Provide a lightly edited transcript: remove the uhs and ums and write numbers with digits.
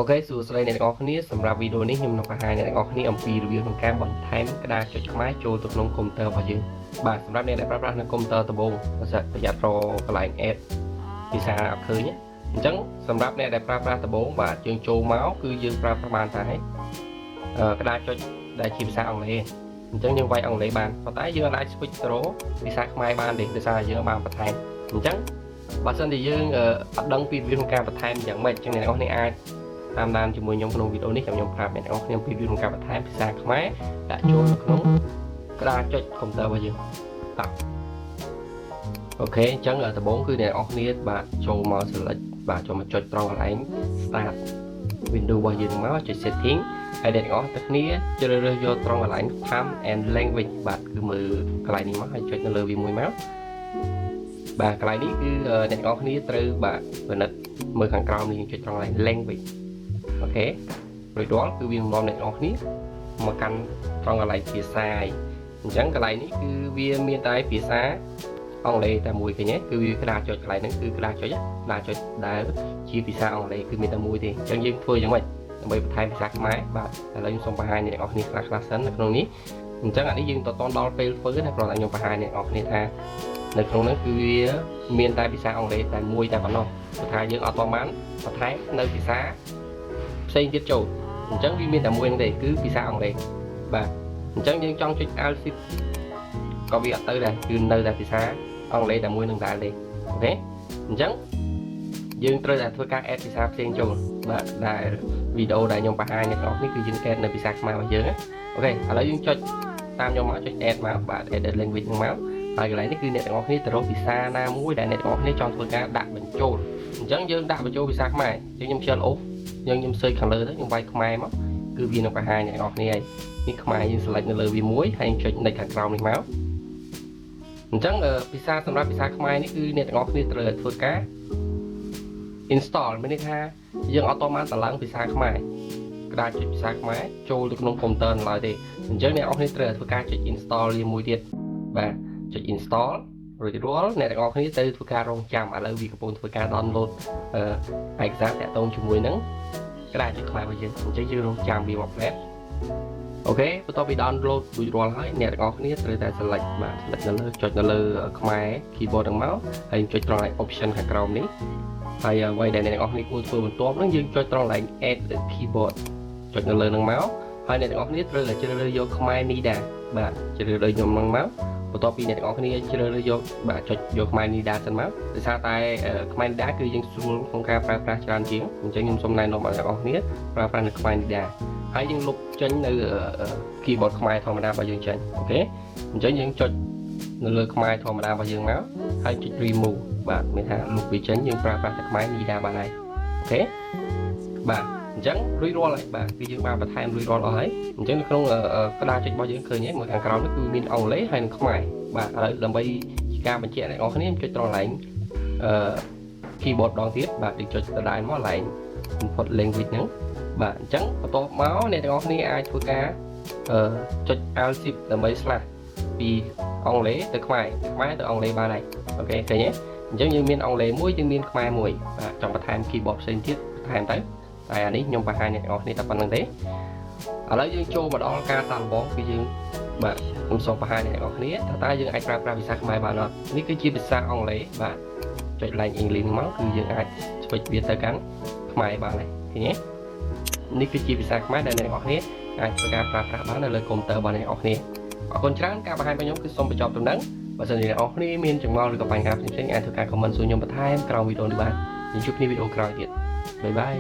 Ok សួស្តីអ្នកទាំងអស់គ្នាសម្រាប់វីដេអូនេះខ្ញុំនឹងបង្ហាញអ្នកទាំងអស់គ្នាអំពីរបៀបក្នុងការបន្ថែមក្តារចុចខ្មែរចូលទៅក្នុងកុំព្យូទ័ររបស់យើងបាទសម្រាប់អ្នកដែលប្រើប្រាស់នៅកុំព្យូទ័រដំបូងប្រយ័ត្នរកកន្លែង add ភាសាអត់ឃើញអញ្ចឹងសម្រាប់អ្នកដែលប្រើប្រាស់ដំបូងបាទយើងចូលមកគឺយើងប្រើប្រាស់បានតែក្តារចុចដែលជាភាសាអង់គ្លេសអញ្ចឹងយើងវាយអង់គ្លេសបានប៉ុន្តែយើងអាច switch ទៅរកភាសាខ្មែរបានទេដោយសារយើងបានបន្ថែមអញ្ចឹងបើសិនជាយើងអត់ដឹងពីរបៀបក្នុងការបន្ថែមយ៉ាងម៉េចអញ្ចឹងអ្នកទាំងអស់គ្នាអាចតាមដានជាមួយខ្ញុំក្នុងវីដេអូនេះខ្ញុំប្រាប់អ្នកទាំងអស់គ្នាពីរបៀបក្នុងការបន្ថែមភាសាខ្មែរដាក់ចូលនៅក្នុងក្តារចុចកុំព្យូទ័ររបស់យើងបាទអូខេអញ្ចឹងដំបូងគឺអ្នកទាំងអស់គ្នាបាទចូលមក select បាទចូលមកចុចត្រង់កន្លែង start Windows របស់យើងមកចុច setting ហើយអ្នកទាំងអស់គ្នាជ្រើសរើសយកត្រង់កន្លែង time and language បាទគឺមើលកន្លែងនេះមកហើយចុចនៅលើវាមួយមកបាទកន្លែងនេះគឺអ្នកទាំងអស់គ្នាត្រូវបាទពិនិត្យមើលខាងក្រោមនេះចុចត្រង់កន្លែង language អូខេរួចរាល់គឺវានាំអ្នកនរគ្នាមកកាន់ត្រង់កន្លែងភាសាអញ្ចឹងកន្លែងនេះគឺវាមានតែភាសាអង់គ្លេសតែមួយឃើញទេគឺវាក្តារចុចកន្លែងហ្នឹងគឺក្តារចុចដែលជាភាសាអង់គ្លេសគឺមានតែមួយទេអញ្ចឹងយើងធ្វើយ៉ាងម៉េចដើម្បីបន្ថែមភាសាខ្មែរបាទឥឡូវខ្ញុំសូមបង្ហាញអ្នកនរគ្នាខ្លះសិននៅក្នុងនេះអញ្ចឹងអានេះយើងតដល់ពេលធ្វើតែគ្រាន់តែខ្ញុំបង្ហាញអ្នកនរគ្នាថានៅក្នុងហ្នឹងគឺវាមានតែភាសាអង់គ្លេសតែមួយតែប៉ុណ្ណោះព្រោះថាយើងអត់បានបន្ថែមនៅភាសាផ្សេងទៀតចូលអញ្ចឹងវាមានតែមួយហ្នឹងទេគឺភាសាអង់គ្លេសបាទអញ្ចឹងយើងចង់ចុច Alt Shift ក៏វាអត់ទៅដែរគឺនៅតែភាសាអង់គ្លេសតែមួយនឹងដែរទេអូខេអញ្ចឹងយើងត្រូវតែធ្វើការ add ភាសាផ្សេងចូលបាទដែលវីដេអូដែលខ្ញុំបង្ហាញអ្នកនរនេះគឺយើង add នៅភាសាខ្មែររបស់យើងណាអូខេឥឡូវយើងចុចតាមខ្ញុំមកចុច add មកបាទ edit language ហ្នឹងមកហើយកន្លែងនេះគឺអ្នកទាំងអស់គ្នាទៅរកភាសាណាមួយដែលអ្នកទាំងអស់គ្នាចង់ធ្វើការដាក់បញ្ចូលអញ្ចឹងយើងដាក់បញ្ចូលភាសាខ្មែរអញ្ចឹងខ្ញុំខ្ជិលអូសខ្ញុំsearchខាងលើទៅខ្ញុំវាយខ្មែរមកគឺវានឹងបង្ហាញអ្នកទាំងអស់គ្នាហើយនេះខ្មែរយើង select នៅលើវាមួយហើយចុចនៅខាងក្រោមនេះមកអញ្ចឹងភាសាសម្រាប់ភាសាខ្មែរនេះគឺអ្នកទាំងអស់គ្នាត្រូវធ្វើការ install មានន័យថាយើងអត់តបានតម្លើងភាសាខ្មែរក្តារចុចភាសាខ្មែរចូលទៅក្នុងកុំព្យូទ័រឡើយទេអញ្ចឹងអ្នកទាំងអស់គ្នាត្រូវធ្វើការចុច install វាមួយទៀតបាទចុច install រួចរាល់អ្នកទាំងអស់គ្នាទៅធ្វើការរងចាំឥឡូវវាកំពុងធ្វើការ download ឯកសារតាក់ទងជាមួយនឹងក្តារចុចខ្មែររបស់យើងអញ្ចឹងយើងរងចាំវាមក web អូខេបន្ទាប់ពី download រួចរាល់ហើយអ្នកទាំងអស់គ្នាត្រូវតែ select បាទ select នៅលើចុចនៅលើខ្មែរ keyboard ហ្នឹងមកហើយចុចត្រង់ឯ option ខាងក្រោមនេះហើយអ្វីដែលអ្នកទាំងអស់គ្នាគួរធ្វើបន្ទាប់ហ្នឹងយើងចុចត្រង់កន្លែង add the keyboard ចុចនៅលើហ្នឹងមកហើយអ្នកទាំងអស់គ្នាត្រូវតែជ្រើសរើសយកខ្មែរ NIDA បាទជ្រើសរើសខ្ញុំហ្នឹងមកបន្ទាប់ពីអ្នកទាំងអស់គ្នាជ្រើសរើសយកបាទចុចយកខ្មែរ NIDA សិនមកដោយសារតែខ្មែរ NIDA គឺយើងស្រួលក្នុងការប្រើប្រាស់ច្រើនជាងអញ្ចឹងខ្ញុំសូមណែនាំឲ្យអ្នកទាំងអស់គ្នាប្រើប្រាស់នៅខ្មែរ NIDA ហើយយើងលុបចេញនៅ keyboard ខ្មែរធម្មតារបស់យើងចេញអូខេអញ្ចឹងយើងចុចនៅលើខ្មែរធម្មតារបស់យើងមកហើយចុច remove បាទមានថាលុបវាចេញយើងប្រើប្រាស់តែខ្មែរ NIDA បានហើយអូខេបាទអញ្ចឹងរួចរាល់ហើយបាទគឺយើងបានបន្ថែមរួចរាល់អស់ហើយអញ្ចឹងនៅក្នុងក្តារចុចរបស់យើងឃើញហើយមួយខាងក្រោមនេះគឺមានអង់គ្លេសហើយនិងខ្មែរបាទឥឡូវដើម្បីការបញ្ជាក់អ្នកនរគ្នាចុចត្រង់កន្លែងkeyboard ដងទៀតបាទយើងចុចដដែលមកកន្លែង input language ហ្នឹងបាទអញ្ចឹងបន្ទាប់មកអ្នកទាំងអស់គ្នាអាចធ្វើការចុច Alt Shift ដើម្បី slash ពីអង់គ្លេសទៅខ្មែរទៅអង់គ្លេសបានហើយអូខេឃើញទេអញ្ចឹងយើងមានអង់គ្លេសមួយយើងមានខ្មែរមួយបាទចង់បន្ថែម keyboard ផ្សេងទៀតបន្ថែមទៅតែអានេះខ្ញុំបង្ហាញអ្នកទាំងអស់គ្នាតែប៉ុណ្្នឹងទេឥឡូវយើងចូលមកដល់ការសាកល្បងគឺយើងបាទខ្ញុំសូមបង្ហាញអ្នកទាំងអស់គ្នាតើយើងអាចប្រើប្រាស់ភាសាខ្មែរបានអត់នេះគឺជាភាសាអង់គ្លេសបាទចុច Line English មកគឺយើងអាច switch វាទៅកាន់ខ្មែរបានហើយឃើញទេនេះគឺជាភាសាខ្មែរដែលអ្នកទាំងអស់គ្នាអាចធ្វើការប្រើប្រាស់បាននៅលើកុំព្យូទ័ររបស់អ្នកទាំងអស់គ្នាអរគុណច្រើនការបង្ហាញរបស់ខ្ញុំគឺសូមបញ្ចប់ត្រឹមហ្នឹងបើសិនជាអ្នកទាំងអស់គ្នាមានចម្ងល់ឬក៏បញ្ហាផ្សេងៗអាចធ្វើការ comment សួរខ្ញុំបន្ថែមក្រោមវីដេអូនេះបានយើងជួបគ្នាវីដេអូក្រោយទៀតបាយបាយ